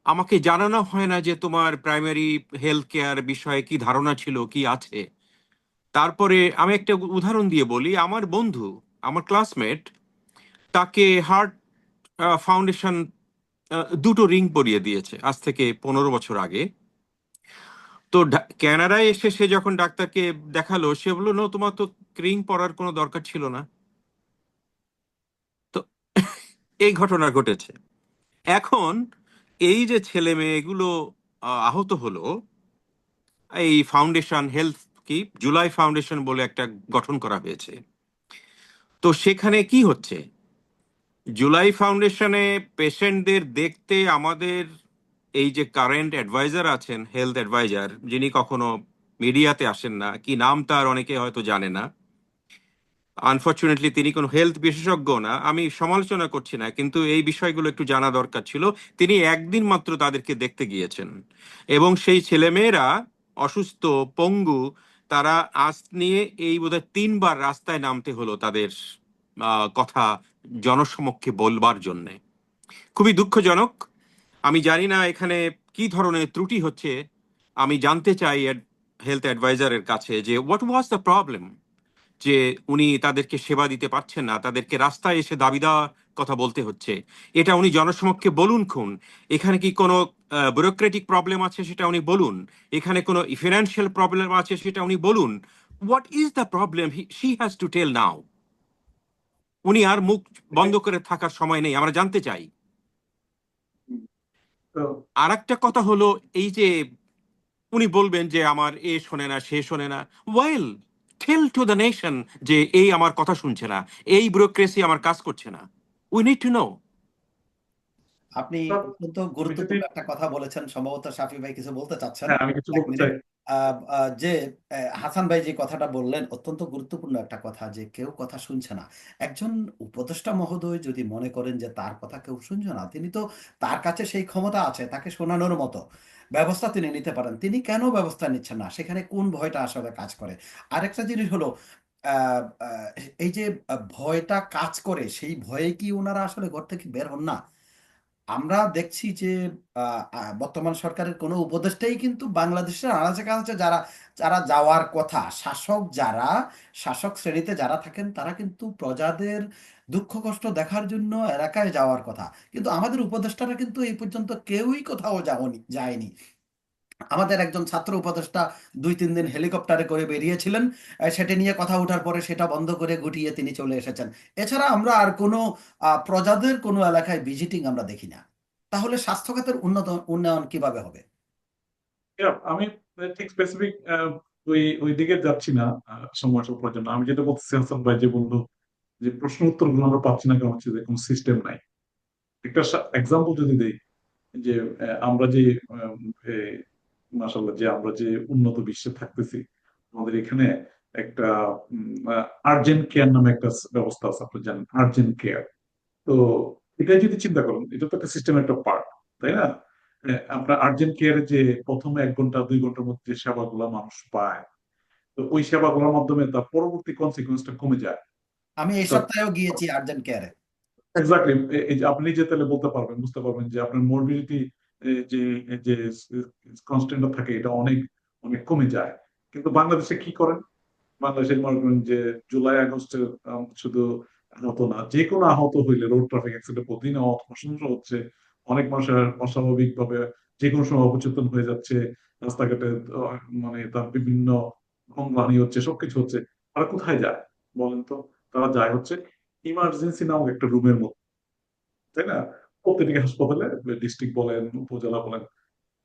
আমাকে জানানো হয় না যে তোমার প্রাইমারি হেলথ কেয়ার বিষয়ে কি ধারণা ছিল, কি আছে। তারপরে আমি একটা উদাহরণ দিয়ে বলি, আমার বন্ধু, আমার ক্লাসমেট, তাকে হার্ট ফাউন্ডেশন দুটো রিং পরিয়ে দিয়েছে আজ থেকে 15 বছর আগে। তো কানাডায় এসে সে যখন ডাক্তারকে দেখালো, সে বললো না, তোমার তো রিং পরার কোনো দরকার ছিল না। তো এই ঘটনা ঘটেছে। এখন এই যে ছেলে মেয়েগুলো আহত হলো, এই ফাউন্ডেশন হেলথ, কি জুলাই ফাউন্ডেশন বলে একটা গঠন করা হয়েছে। তো সেখানে কি হচ্ছে, জুলাই ফাউন্ডেশনে পেশেন্টদের দেখতে আমাদের এই যে কারেন্ট অ্যাডভাইজার আছেন, হেলথ অ্যাডভাইজার, যিনি কখনো মিডিয়াতে আসেন না, কি নাম তার অনেকে হয়তো জানে না, আনফর্চুনেটলি তিনি কোনো হেলথ বিশেষজ্ঞ না, আমি সমালোচনা করছি না, কিন্তু এই বিষয়গুলো একটু জানা দরকার ছিল। তিনি একদিন মাত্র তাদেরকে দেখতে গিয়েছেন, এবং সেই ছেলেমেয়েরা অসুস্থ, পঙ্গু, তারা আজ নিয়ে এই বোধহয় 3বার রাস্তায় নামতে হলো তাদের কথা জনসমক্ষে বলবার জন্যে। খুবই দুঃখজনক। আমি জানি না এখানে কি ধরনের ত্রুটি হচ্ছে। আমি জানতে চাই হেলথ অ্যাডভাইজারের কাছে যে হোয়াট ওয়াজ দ্য প্রবলেম, যে উনি তাদেরকে সেবা দিতে পারছেন না, তাদেরকে রাস্তায় এসে দাবি দেওয়া কথা বলতে হচ্ছে। এটা উনি জনসমক্ষে বলুন খুন। এখানে কি কোনো ব্যুরোক্রেটিক প্রবলেম আছে সেটা উনি বলুন, এখানে কোনো ফিনান্সিয়াল প্রবলেম আছে সেটা উনি বলুন। What is the problem she has to tell now. উনি আর মুখ বন্ধ করে থাকার সময় নেই, আমরা জানতে চাই। তো আর একটা কথা হলো, এই যে উনি বলবেন যে আমার এ শোনে না, সে শোনে না। Well, tell to the nation যে এই আমার কথা শুনছে না, এই ব্যুরোক্রেসি আমার কাজ করছে না। We need to know. আপনি অত্যন্ত আমি যদি, গুরুত্বপূর্ণ একটা কথা বলেছেন, সম্ভবত শাফি ভাই কিছু বলতে চাচ্ছেন। হ্যাঁ আমি কিছু এক বলতে মিনিট। চাই। যে হাসান ভাই যে কথাটা বললেন অত্যন্ত গুরুত্বপূর্ণ একটা কথা, যে কেউ কথা শুনছে না। একজন উপদেষ্টা মহোদয় যদি মনে করেন যে তার কথা কেউ শুনছে না, তিনি তো, তার কাছে সেই ক্ষমতা আছে, তাকে শোনানোর মতো ব্যবস্থা তিনি নিতে পারেন। তিনি কেন ব্যবস্থা নিচ্ছেন না? সেখানে কোন ভয়টা আসলে কাজ করে? আরেকটা জিনিস হলো, আহ, আহ, এই যে ভয়টা কাজ করে, সেই ভয়ে কি ওনারা আসলে ঘর থেকে বের হন না? আমরা দেখছি যে বর্তমান সরকারের কোনো উপদেষ্টাই কিন্তু বাংলাদেশের আনাচে কানাচে যারা যারা যাওয়ার কথা, শাসক যারা, শাসক শ্রেণীতে যারা থাকেন, তারা কিন্তু প্রজাদের দুঃখ কষ্ট দেখার জন্য এলাকায় যাওয়ার কথা, কিন্তু আমাদের উপদেষ্টারা কিন্তু এই পর্যন্ত কেউই কোথাও যায়নি। আমাদের একজন ছাত্র উপদেষ্টা 2-3 দিন হেলিকপ্টারে করে বেরিয়েছিলেন, সেটা নিয়ে কথা ওঠার পরে সেটা বন্ধ করে গুটিয়ে তিনি চলে এসেছেন। এছাড়া আমরা আর কোনো প্রজাদের কোনো এলাকায় ভিজিটিং আমরা দেখি না। তাহলে স্বাস্থ্য খাতের উন্নয়ন কিভাবে হবে? আমি ঠিক স্পেসিফিক ওই ওই দিকে যাচ্ছি না সময় স্বল্পের জন্য। আমি যেটা বলতেছি, হাসান ভাই যে বললো যে প্রশ্ন উত্তর গুলো আমরা পাচ্ছি না, কারণ হচ্ছে যে কোনো সিস্টেম নাই। একটা এক্সাম্পল যদি দেই, যে আমরা যে মাসাল্লাহ যে আমরা যে উন্নত বিশ্বে থাকতেছি, আমাদের এখানে একটা আর্জেন্ট কেয়ার নামে একটা ব্যবস্থা আছে, আপনি জানেন আর্জেন্ট কেয়ার। তো এটা যদি চিন্তা করেন, এটা তো একটা সিস্টেমের একটা পার্ট, তাই না? আপনার আর্জেন্ট কেয়ারে যে প্রথমে 1 ঘন্টা 2 ঘন্টার মধ্যে যে সেবাগুলো মানুষ পায়, তো ওই সেবাগুলোর মাধ্যমে তার পরবর্তী কনসিকুয়েন্সটা কমে যায়। আমি এই তো সপ্তাহেও গিয়েছি আর্জেন্ট কেয়ারে। এক্স্যাক্টলি, এই যে আপনি যে তাহলে বলতে পারবেন, বুঝতে পারবেন যে আপনার মরবিডিটি যে যে কনস্ট্যান্টটা থাকে, এটা অনেক অনেক কমে যায়। কিন্তু বাংলাদেশে কি করেন? বাংলাদেশের মনে করেন যে জুলাই আগস্টে শুধু আহত না, যে কোনো আহত হইলে রোড ট্রাফিক অ্যাক্সিডেন্টে প্রতিদিন প্রশংসা হচ্ছে। অনেক মানুষের অস্বাভাবিক ভাবে যে কোনো সময় অবচেতন হয়ে যাচ্ছে রাস্তাঘাটে, মানে তার বিভিন্ন অঙ্গহানি হচ্ছে, সবকিছু হচ্ছে। তারা কোথায় যায় বলেন তো? তারা যায় হচ্ছে ইমার্জেন্সি নামক একটা রুমের মধ্যে, তাই না? প্রত্যেকটি হাসপাতালে, ডিস্ট্রিক্ট বলেন, উপজেলা বলেন,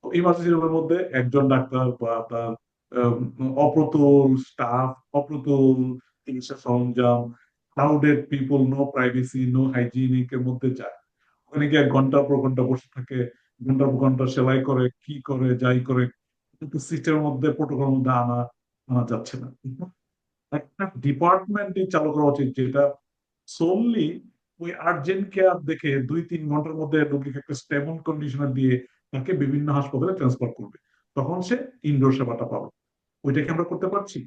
ইমার্জেন্সি রুমের মধ্যে একজন ডাক্তার বা তার অপ্রতুল স্টাফ, অপ্রতুল চিকিৎসা সরঞ্জাম, crowded people, no privacy, no hygienic এর মধ্যে যায়। ওখানে গিয়ে ঘন্টার পর ঘন্টা বসে থাকে, ঘন্টার পর ঘন্টা সেলাই করে, কি করে যাই করে, কিন্তু সিস্টেমের মধ্যে, প্রোটোকলের মধ্যে আনা আনা যাচ্ছে না। একটা ডিপার্টমেন্টই চালু করা উচিত, যেটা সোললি ওই আর্জেন্ট কেয়ার দেখে 2-3 ঘন্টার মধ্যে রোগীকে একটা স্টেবল কন্ডিশনে দিয়ে তাকে বিভিন্ন হাসপাতালে ট্রান্সফার করবে। তখন সে ইনডোর সেবাটা পাবে। ওইটা কি আমরা করতে পারছি?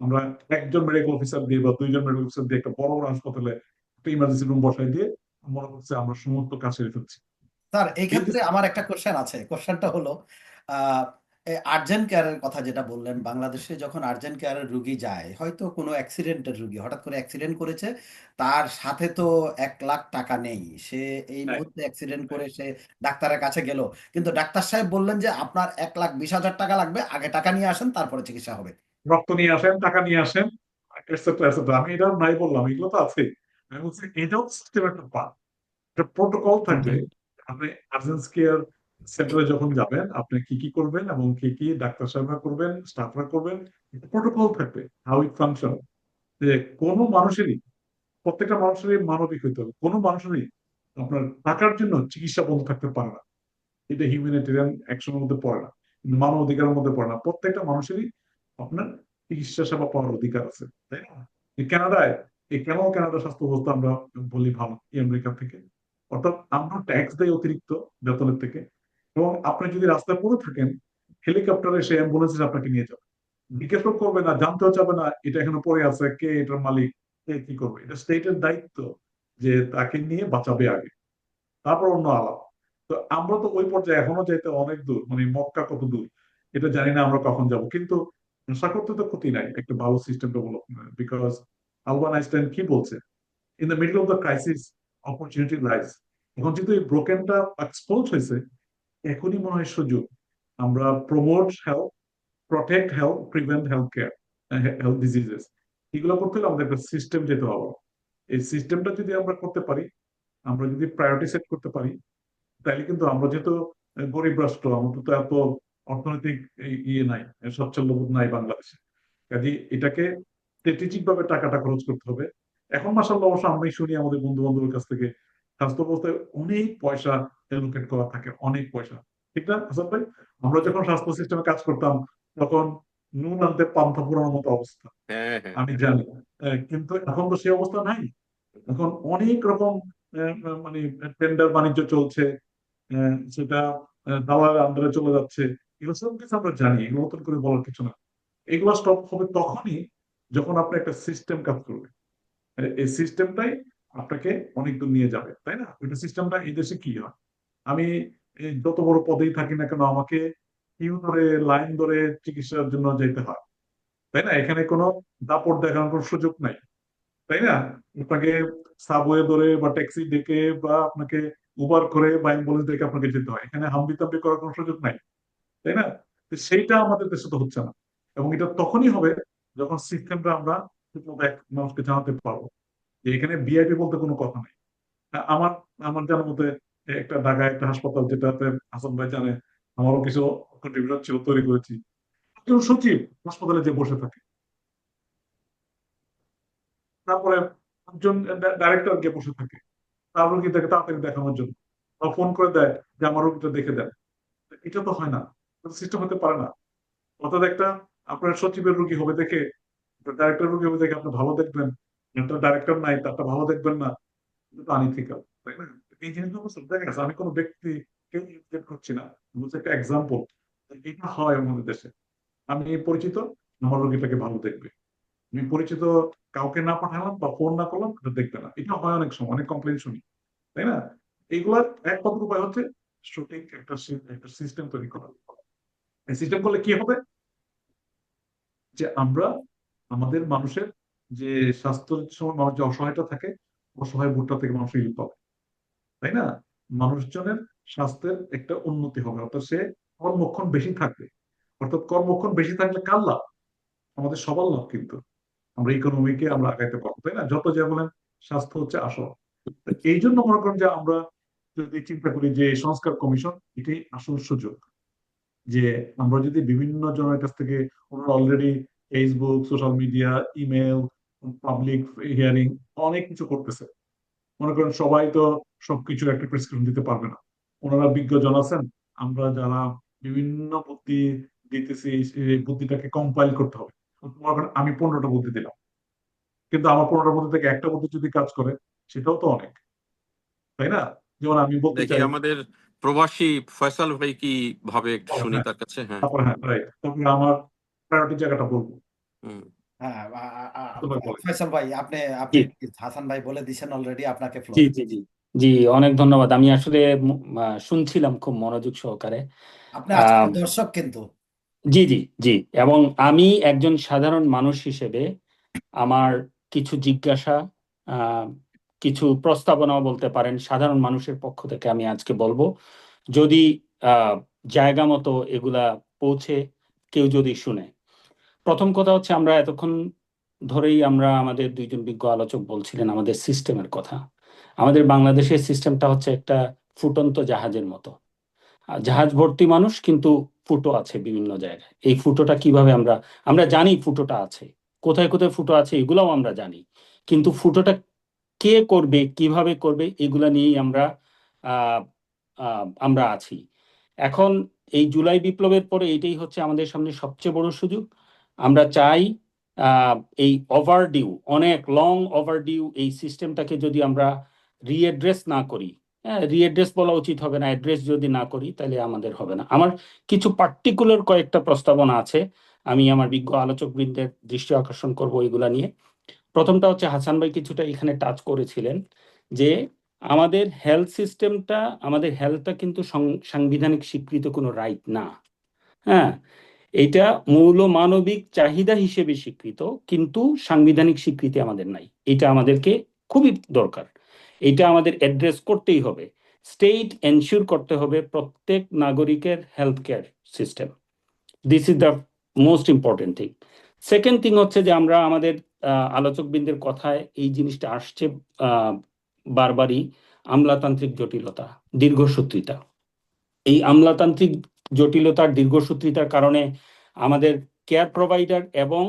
আমরা একজন মেডিকেল অফিসার দিয়ে বা 2জন মেডিকেল অফিসার দিয়ে একটা বড় বড় হাসপাতালে একটা ইমার্জেন্সি রুম বসাই দিয়ে মনে হচ্ছে আমরা সমস্ত কাজ সেরে ফেলছি। স্যার এই এই যে ক্ষেত্রে আমার একটা কোশ্চেন আছে। কোশ্চেনটা হলো আহ আর্জেন্ট কেয়ারের কথা যেটা বললেন, বাংলাদেশে যখন আর্জেন্ট কেয়ারের রুগী যায়, হয়তো কোনো অ্যাক্সিডেন্টের রুগী হঠাৎ করে অ্যাক্সিডেন্ট করেছে, তার সাথে তো 1 লাখ টাকা নেই, সে এই নাই, মুহূর্তে অ্যাক্সিডেন্ট নাই। করে সে ডাক্তারের কাছে গেল, কিন্তু ডাক্তার সাহেব বললেন যে আপনার 1,20,000 টাকা লাগবে, আগে টাকা নিয়ে আসেন তারপরে চিকিৎসা হবে। রক্ত নিয়ে আসেন, টাকা নিয়ে আসেন, এটসেট্রা এটসেট্রা। আমি এটা নাই বললাম, এগুলো তো আছে। আমি বলছি এটাও সিস্টেম একটা পার্ট, একটা প্রোটোকল থাকবে। আপনি আর্জেন্সি কেয়ার সেন্টারে যখন যাবেন, আপনি কি কি করবেন এবং কি কি ডাক্তার সাহেবরা করবেন, স্টাফরা করবেন, প্রোটোকল থাকবে, হাউ ইট ফাংশন। যে কোনো মানুষেরই, প্রত্যেকটা মানুষেরই মানবিক হইতে হবে। কোনো মানুষেরই আপনার টাকার জন্য চিকিৎসা বন্ধ থাকতে পারে না। এটা হিউম্যানিটেরিয়ান অ্যাকশনের মধ্যে পড়ে না, মানব অধিকারের মধ্যে পড়ে না। প্রত্যেকটা মানুষেরই আপনার চিকিৎসা সেবা পাওয়ার অধিকার আছে, তাই না? এই কানাডায়, এই কেন কানাডা স্বাস্থ্য ব্যবস্থা আমরা বলি ভালো এই আমেরিকা থেকে? অর্থাৎ আমরা ট্যাক্স দেই অতিরিক্ত বেতনের থেকে, এবং আপনি যদি রাস্তায় পড়ে থাকেন, হেলিকপ্টারে সে অ্যাম্বুলেন্সে আপনাকে নিয়ে যাবে, জিজ্ঞেস করবে না, জানতেও চাবে না এটা এখানে পড়ে আছে, কে এটার মালিক, কে কি করবে। এটা স্টেটের দায়িত্ব যে তাকে নিয়ে বাঁচাবে আগে, তারপর অন্য আলাপ। তো আমরা তো ওই পর্যায়ে এখনো যাইতে অনেক দূর, মানে মক্কা কত দূর এটা জানি না আমরা কখন যাব। কিন্তু আশা করতে তো ক্ষতি নাই একটা ভালো system development, because Alban Einstein কি বলছে, in the middle of the crisis opportunity lies. এখন যেহেতু এই ব্রোকেনটা এক্সপোজ হয়েছে, এখনই মনে হয় সুযোগ আমরা promote health, protect health, prevent health care, health diseases. এগুলো করতে হলে আমাদের একটা সিস্টেম যেতে হবে। এই সিস্টেমটা যদি আমরা করতে পারি, আমরা যদি প্রায়োরিটি সেট করতে পারি, তাইলে কিন্তু আমরা যেহেতু গরিব রাষ্ট্র, আমাদের তো এত অর্থনৈতিক ইয়ে নাই, সচ্ছলতা নাই বাংলাদেশে। কাজে এটাকে স্ট্র্যাটেজিক ভাবে টাকাটা খরচ করতে হবে। এখন মাসাল্লাহ অবশ্য আমি শুনি আমাদের বন্ধু বান্ধবের কাছ থেকে স্বাস্থ্য ব্যবস্থায় অনেক পয়সা অ্যালোকেট করা থাকে, অনেক পয়সা। ঠিক না হাসান ভাই? আমরা যখন স্বাস্থ্য সিস্টেমে কাজ করতাম, তখন নুন আনতে পান্তা ফুরানোর মতো অবস্থা, হ্যাঁ, হ্যাঁ, আমি হ্যাঁ। জানি। কিন্তু এখন তো সেই অবস্থা নাই। এখন অনেক রকম মানে টেন্ডার বাণিজ্য চলছে, সেটা দালাল আন্ডারে চলে যাচ্ছে। এগুলো সব কিছু আমরা জানি, এগুলো নতুন করে বলার কিছু না। এগুলো স্টপ হবে তখনই যখন আপনি একটা সিস্টেম কাজ করবে। এই সিস্টেমটাই আপনাকে অনেক দূর নিয়ে যাবে, তাই না? ওইটা সিস্টেমটা এই দেশে কি হয়, আমি যত বড় পদেই থাকি না কেন, আমাকে কিউ ধরে, লাইন ধরে চিকিৎসার জন্য যেতে হয়, তাই না? এখানে কোনো দাপট দেখানোর কোনো সুযোগ নাই, তাই না? আপনাকে সাবওয়ে ধরে বা ট্যাক্সি ডেকে বা আপনাকে উবার করে বা অ্যাম্বুলেন্স ডেকে আপনাকে যেতে হয়। এখানে হাম্বি তাম্বি করার কোনো সুযোগ নাই, তাই না? তো সেইটা আমাদের দেশে তো হচ্ছে না। এবং এটা তখনই হবে যখন সিস্টেমটা আমরা ঠিকমতো এক মানুষকে জানাতে পারবো যে এখানে ভিআইপি বলতে কোনো কথা নেই। আমার আমার জানার মতে ঢাকায় একটা হাসপাতাল, যেটাতে হাসান ভাই জানে আমারও কিছু কন্ট্রিবিউশন ছিল, তৈরি করেছি। একজন সচিব হাসপাতালে যে বসে থাকে, তারপরে একজন ডাইরেক্টর গিয়ে বসে থাকে তার রোগীটাকে তাড়াতাড়ি দেখানোর জন্য, বা ফোন করে দেয় যে আমার রোগীটা দেখে দেন। এটা তো হয় না, সিস্টেম হতে পারে না। অর্থাৎ একটা আপনার সচিবের রোগী হবে দেখে, ডাইরেক্টর রোগী হবে দেখে আপনি ভালো দেখবেন, একটা ডাইরেক্টর নাই তারটা ভালো দেখবেন না, এটা তো আনইথিক্যাল, তাই না? এই জিনিসগুলো দেখা গেছে, আমি কোনো ব্যক্তি কেউ ইনভেস্ট করছি না, বলছে একটা এক্সাম্পল। এটা হয় আমাদের দেশে। আমি পরিচিত, আমার রোগীটাকে ভালো দেখবে। আমি পরিচিত কাউকে না পাঠালাম বা ফোন না করলাম, এটা দেখবে না। এটা হয় অনেক সময়, অনেক কমপ্লেন শুনি, তাই না? এইগুলার একমাত্র উপায় হচ্ছে সঠিক একটা সিস্টেম তৈরি করা। এই সিস্টেম করলে কি হবে, যে আমরা আমাদের মানুষের যে স্বাস্থ্যের সময় মানুষ যে অসহায়তা থাকে, অসহায় ভোটটা থেকে মানুষ রিলিফ পাবে, তাই না? মানুষজনের স্বাস্থ্যের একটা উন্নতি হবে, অর্থাৎ সে কর্মক্ষণ বেশি থাকবে। অর্থাৎ কর্মক্ষণ বেশি থাকলে কার লাভ? আমাদের সবার লাভ কিন্তু। আমরা ইকোনমিকে আমরা আগাইতে পারবো, তাই না? যত যা বলেন, স্বাস্থ্য হচ্ছে আসল। এই জন্য মনে করেন যে আমরা যদি চিন্তা করি যে সংস্কার কমিশন, এটাই আসল সুযোগ। যে আমরা যদি বিভিন্ন জনের কাছ থেকে, ওনারা already Facebook, social media, email, public hearing, অনেক কিছু করতেছে। মনে করেন সবাই তো সবকিছু একটা প্রেসক্রিপশন দিতে পারবে না, ওনারা বিজ্ঞজন আছেন। আমরা যারা বিভিন্ন বুদ্ধি দিতেছি, সেই বুদ্ধিটাকে কম্পাইল করতে হবে। মনে করেন আমি 15টা বুদ্ধি দিলাম, কিন্তু আমার 15টার মধ্যে থেকে একটা বুদ্ধি যদি কাজ করে, সেটাও তো অনেক, তাই না? যেমন আমি বলতে দেখি চাই, আমাদের প্রবাসী ফয়সাল ভাই কি ভাবে একটু শুনি হ্যাঁ, তার কাছে। হ্যাঁ। তারপর হ্যাঁ রাইট, তারপরে আমার প্রায়োরিটি জায়গাটা বলবো। হুম। হ্যাঁ, তোমার বলে। ফয়সাল ভাই, আপনি আপনি জি হাসান ভাই বলে দিছেন অলরেডি, আপনাকে জি ফ্লোর। জি জি জি, অনেক ধন্যবাদ। আমি আসলে শুনছিলাম খুব মনোযোগ সহকারে। আপনি আহ আজকের দর্শক কিন্তু। জি জি জি, এবং আমি একজন সাধারণ মানুষ হিসেবে আমার কিছু জিজ্ঞাসা, আহ, কিছু প্রস্তাবনাও বলতে পারেন, সাধারণ মানুষের পক্ষ থেকে আমি আজকে বলবো। যদি আহ, জায়গা মতো এগুলা পৌঁছে কেউ যদি শুনে। প্রথম কথা হচ্ছে, আমরা এতক্ষণ ধরেই আমরা আমাদের দুইজন বিজ্ঞ আলোচক বলছিলেন আমাদের সিস্টেমের কথা। আমাদের বাংলাদেশের সিস্টেমটা হচ্ছে একটা ফুটন্ত জাহাজের মতো। জাহাজ ভর্তি মানুষ, কিন্তু ফুটো আছে বিভিন্ন জায়গায়। এই ফুটোটা কিভাবে আমরা আমরা জানি ফুটোটা আছে, কোথায় কোথায় ফুটো আছে এগুলাও আমরা জানি, কিন্তু ফুটোটা কে করবে, কিভাবে করবে, এগুলা নিয়েই আমরা আহ আমরা আছি এখন। এই জুলাই বিপ্লবের পরে এটাই হচ্ছে আমাদের সামনে সবচেয়ে বড় সুযোগ। আমরা চাই আহ, এই ওভারডিউ, অনেক লং ওভারডিউ এই সিস্টেমটাকে যদি আমরা রিঅ্যাড্রেস না করি, হ্যাঁ, রিঅ্যাড্রেস বলা উচিত হবে না, অ্যাড্রেস যদি না করি তাহলে আমাদের হবে না। আমার কিছু পার্টিকুলার কয়েকটা প্রস্তাবনা আছে, আমি আমার বিজ্ঞ আলোচকবৃন্দের দৃষ্টি আকর্ষণ করব এগুলা নিয়ে। প্রথমটা হচ্ছে, হাসান ভাই কিছুটা এখানে টাচ করেছিলেন, যে আমাদের হেলথ সিস্টেমটা, আমাদের হেলথটা কিন্তু সাংবিধানিক স্বীকৃত কোনো রাইট না। হ্যাঁ, এটা মৌল মানবিক চাহিদা হিসেবে স্বীকৃত, কিন্তু সাংবিধানিক স্বীকৃতি আমাদের নাই। এটা আমাদেরকে খুবই দরকার, এটা আমাদের অ্যাড্রেস করতেই হবে। স্টেট এনশিওর করতে হবে প্রত্যেক নাগরিকের health care system. This is the most important thing. Second thing হচ্ছে যে আমরা আমাদের আলোচকবৃন্দের কথায় এই জিনিসটা আসছে আহ, বারবারই, আমলাতান্ত্রিক জটিলতা, দীর্ঘসূত্রিতা। এই আমলাতান্ত্রিক জটিলতার, দীর্ঘসূত্রিতার কারণে আমাদের কেয়ার প্রোভাইডার এবং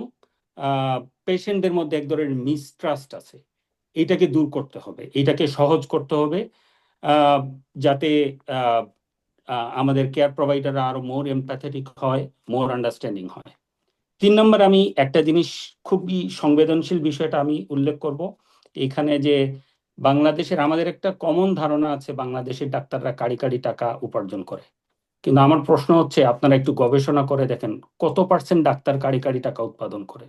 পেশেন্টদের মধ্যে এক ধরনের মিসট্রাস্ট আছে। এটাকে দূর করতে হবে, এটাকে সহজ করতে হবে, আহ, যাতে আহ, আমাদের কেয়ার প্রোভাইডাররা আরো মোর এমপ্যাথেটিক হয়, মোর আন্ডারস্ট্যান্ডিং হয়। 3 নম্বর, আমি একটা জিনিস, খুবই সংবেদনশীল বিষয়টা আমি উল্লেখ করব এখানে, যে বাংলাদেশের আমাদের একটা কমন ধারণা আছে, বাংলাদেশের ডাক্তাররা কাড়ি কাড়ি টাকা উপার্জন করে। কিন্তু আমার প্রশ্ন হচ্ছে, আপনারা একটু গবেষণা করে দেখেন কত পার্সেন্ট ডাক্তার কাড়ি কাড়ি টাকা উৎপাদন করে,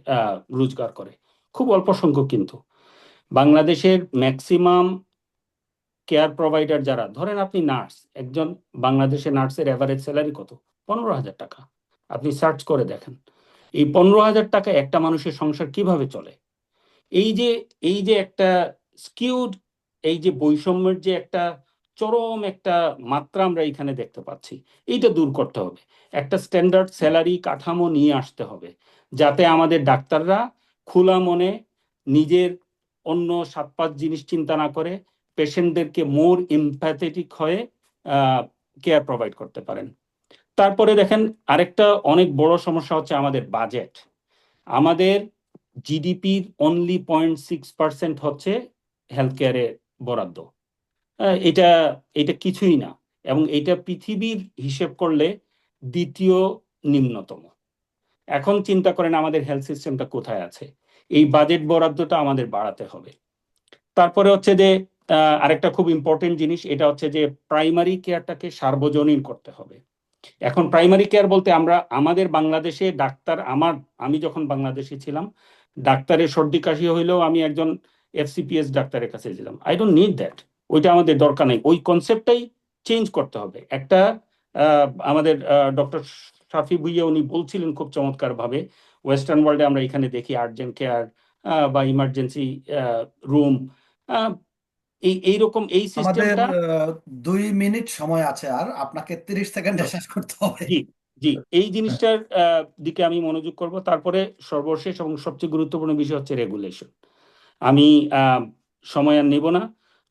রোজগার করে। খুব অল্প সংখ্যক। কিন্তু বাংলাদেশের ম্যাক্সিমাম কেয়ার প্রোভাইডার যারা, ধরেন আপনি নার্স, একজন বাংলাদেশের নার্সের এভারেজ স্যালারি কত? 15,000 টাকা। আপনি সার্চ করে দেখেন, এই 15,000 টাকা একটা মানুষের সংসার কিভাবে চলে? এই যে এই যে একটা স্কিউড, এই যে বৈষম্যের যে একটা চরম একটা মাত্রা আমরা এখানে দেখতে পাচ্ছি, এইটা দূর করতে হবে। একটা স্ট্যান্ডার্ড স্যালারি কাঠামো নিয়ে আসতে হবে, যাতে আমাদের ডাক্তাররা খোলা মনে, নিজের অন্য 7-5 জিনিস চিন্তা না করে, পেশেন্টদেরকে মোর এমপ্যাথেটিক হয়ে কেয়ার প্রোভাইড করতে পারেন। তারপরে দেখেন, আরেকটা অনেক বড় সমস্যা হচ্ছে আমাদের বাজেট। আমাদের জিডিপির অনলি 0.6% হচ্ছে হেলথ কেয়ারে বরাদ্দ। এটা এটা কিছুই না, এবং এটা পৃথিবীর হিসেব করলে দ্বিতীয় নিম্নতম। এখন চিন্তা করেন আমাদের হেলথ সিস্টেমটা কোথায় আছে। এই বাজেট বরাদ্দটা আমাদের বাড়াতে হবে। তারপরে হচ্ছে যে আরেকটা খুব ইম্পর্টেন্ট জিনিস, এটা হচ্ছে যে প্রাইমারি কেয়ারটাকে সার্বজনীন করতে হবে। এখন প্রাইমারি কেয়ার বলতে আমরা আমাদের বাংলাদেশে ডাক্তার, আমি যখন বাংলাদেশে ছিলাম, ডাক্তারের সর্দি কাশি হইলেও আমি একজন এফসিপিএস ডাক্তারের কাছে ছিলাম। I don't need that. ওইটা আমাদের দরকার নেই। ওই কনসেপ্টটাই চেঞ্জ করতে হবে। একটা আমাদের ডক্টর শাফি ভুইয়া উনি বলছিলেন খুব চমৎকার ভাবে, ওয়েস্টার্ন ওয়ার্ল্ডে আমরা এখানে দেখি আর্জেন্ট কেয়ার বা ইমার্জেন্সি রুম, এইরকম এই আমাদের সিস্টেমটা। 2 মিনিট সময় আছে, আর আপনাকে 30 সেকেন্ডে শেষ করতে হবে। জি, জি, এই হ্যাঁ, জিনিসটার দিকে আমি মনোযোগ করব। তারপরে সর্বশেষ এবং সবচেয়ে গুরুত্বপূর্ণ বিষয় হচ্ছে রেগুলেশন। আমি সময় আর নেব না।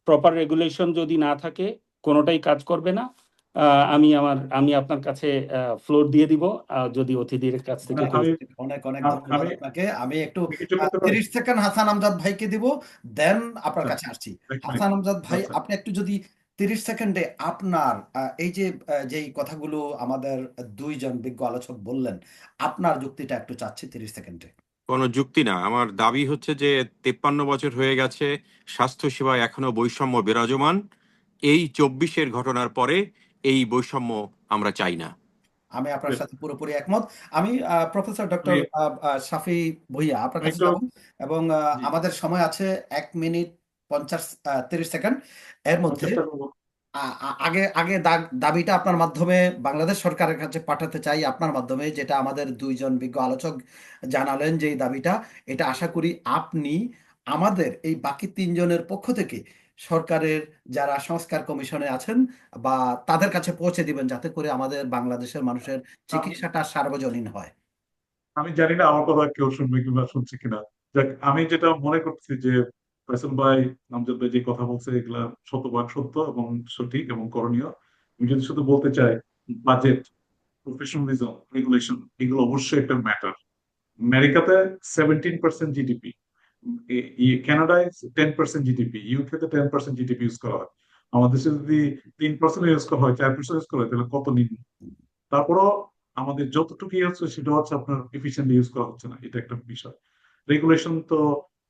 প্রপার রেগুলেশন যদি না থাকে কোনোটাই কাজ করবে না। আমি আপনার কাছে ফ্লোর দিয়ে দিব, যদি অতিথির কাছ থেকে অনেক কেউ। আমি অনেক অনেক আ- ধন্যবাদ আমি আপনাকে। আমি একটু আমি কিছু করতে পারি? 30 সেকেন্ড হাসান আমজাদ ভাইকে দিব, দেন আপনার আচ্ছা, কাছে আসছি। এক মিনিট। হাসান আমজাদ ভাই, আচ্ছা, আপনি একটু যদি 30 সেকেন্ডে আপনার এই যে যেই কথাগুলো আমাদের দুইজন বিজ্ঞ আলোচক বললেন, আপনার যুক্তিটা একটু চাচ্ছি 30 সেকেন্ডে। কোনো যুক্তি না, আমার দাবি হচ্ছে যে 53 বছর হয়ে গেছে, স্বাস্থ্য সেবায় এখনো বৈষম্য বিরাজমান। এই 24-এর ঘটনার পরে এই বৈষম্য আমরা চাই না। আমি আপনার সাথে পুরোপুরি একমত। আমি প্রফেসর ডক্টর আমি শাফি ভুইয়া আপনার আমি কাছে একটু যাব, এবং জি, আমাদের সময় আছে 1 মিনিট 30 সেকেন্ড। এর আমি মধ্যে চেষ্টা করবো। আগে আগে দাবিটা আপনার মাধ্যমে বাংলাদেশ সরকারের কাছে পাঠাতে চাই, আপনার মাধ্যমে, যেটা আমাদের দুইজন বিজ্ঞ আলোচক জানালেন যে এই দাবিটা, এটা আশা করি আপনি আমাদের এই বাকি তিনজনের পক্ষ থেকে সরকারের যারা সংস্কার কমিশনে আছেন বা তাদের কাছে পৌঁছে দিবেন, যাতে করে আমাদের বাংলাদেশের মানুষের আমি চিকিৎসাটা সার্বজনীন হয়। আমি জানি না আমার কথা কেউ শুনবে কিংবা শুনছে কিনা। যাক, আমি যেটা মনে করছি যে ফয়সাল ভাই, আমজাদ ভাই যে কথা বলছে এগুলা শতভাগ সত্য এবং সঠিক এবং করণীয়। আমি যদি শুধু বলতে চাই, বাজেট, প্রফেশনালিজম, রেগুলেশন, এগুলো অবশ্যই একটা ম্যাটার। আমেরিকাতে 17% জিডিপি, কানাডায় 10% জিডিপি, ইউকে তে 10% জিডিপি ইউজ করা হয়। আমাদের দেশে যদি 3% ইউজ করা হয়, 4% ইউজ করা হয়, তাহলে কত নিম্ন। তারপরও আমাদের যতটুকু হচ্ছে সেটা হচ্ছে আপনার এফিসিয়েন্টলি ইউজ করা হচ্ছে না, এটা একটা বিষয়। রেগুলেশন তো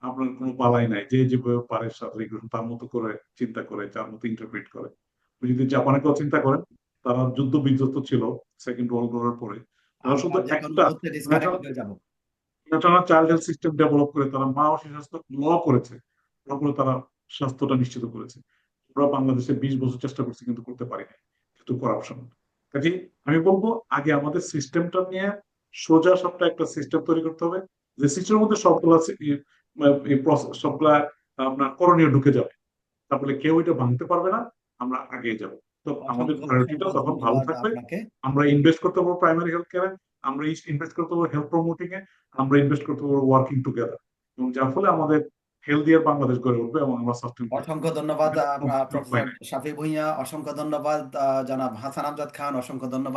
আপনার কোনো বালাই নাই, যে যেভাবে পারে সব রেগুলেশন তার মতো করে চিন্তা করে, যার মতো ইন্টারপ্রিট করে। আপনি যদি জাপানের কথা চিন্তা করেন, তারা যুদ্ধ বিধ্বস্ত ছিল সেকেন্ড ওয়ার্ল্ড ওয়ারের পরে। তারা আমরা শুধু যে কোনো একটা মুহূর্তে ডিসকানেক্ট হয়ে যাব। National child health system develop করে তারা মা ও শিশু স্বাস্থ্য ল করেছে, তারপরে তারা স্বাস্থ্যটা নিশ্চিত করেছে। আমরা বাংলাদেশে 20 বছর চেষ্টা করছি কিন্তু করতে পারি না, কিন্তু করাপশন। কাজে আমি বলবো আগে আমাদের সিস্টেমটা নিয়ে সোজা সবটা একটা সিস্টেম তৈরি করতে হবে, যে সিস্টেমের মধ্যে সবগুলা সবগুলা আপনার করণীয় ঢুকে যাবে, তারপরে কেউ এটা ভাঙতে পারবে না, আমরা আগে যাব। তো আমাদের অসংখ্য প্রায়োরিটিটা অসংখ্য তখন ভালো ধন্যবাদ থাকবে। আপনাকে। আমরা ইনভেস্ট করতে পারবো প্রাইমারি হেলথ কেয়ারে, আমরা ইনভেস্ট করতে পারবো হেলথ প্রমোটিং এ, আমরা ইনভেস্ট করতে পারবো ওয়ার্কিং টুগেদার, এবং যার ফলে আমাদের হেলদিয়ার বাংলাদেশ গড়ে উঠবে এবং আমরা সাস্টেন করতে অসংখ্য পারবো। ধন্যবাদ এখানে কোনো প্রফেসর উপায় নেই। শাফি ভুঁইয়া, অসংখ্য ধন্যবাদ জনাব হাসান আমজাদ খান, অসংখ্য ধন্যবাদ।